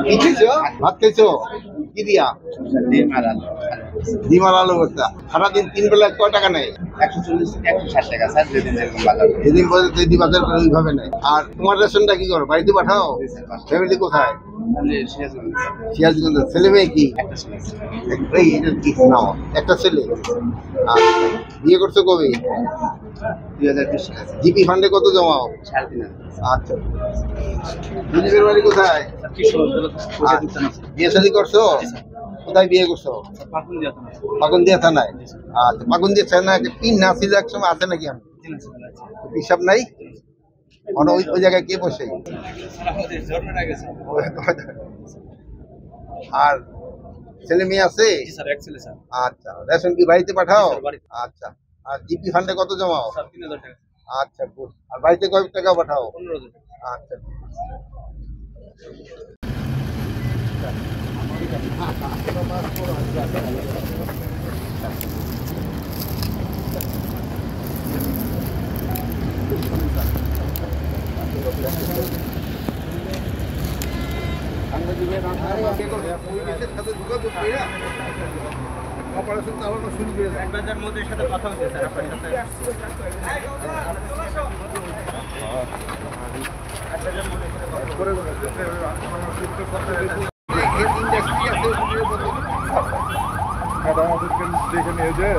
কি খেয়েছো? ভাত খেয়েছো কি দিয়া? ডিম আর আলু ভর্তা। সারাদিন 3 বেলা কয় টাকা নেয়? 140 160 টাকা স্যার, যেদিন যেরকম বাজার। যেদিন পর্যন্ত যদি বাজার করে ওইভাবে নেয়। আর তোমার রেশনটা কি করো? বাড়িতে পাঠাও? ফ্যামিলি কোথায়? সিরাজগঞ্জ। ছেলে মেয়ে কি? একটা ছিল এই এটা কি নাও? একটা ছেলে। আর বিয়ে করছো কবে? 2020 সালে জিপি ফান্ডে কত জমাও? 3.5 আচ্ছা। মুজিবের বাড়ি কোথায়? বিয়ে শাদী করছো? কোথায় বিয়ে করছো? পাকুন্দিয়া থানায়। আচ্ছা, পাকুন্দিয়া থানায় পিন না ছিল এক সময়, আছে নাকি? আমি হিসাব নাই। ওই জায়গায় কে বসে? আর ছেলে মেয়ে আছে? আচ্ছা, রেশন কি বাড়িতে পাঠাও? আচ্ছা। আর জিপি ফান্ডে কত জমাও? 3,000 টাকা। আচ্ছা, গুড। আর বাড়িতে কয় টাকা পাঠাও? 15,000 টাকা। আচ্ছা। অপারেশন চালানো শুরু করে দেয়। একবারের মধ্যে সাথে কথা হচ্ছে স্যার আপনার সাথে। আমাদেরকে দেখে নিয়ে যে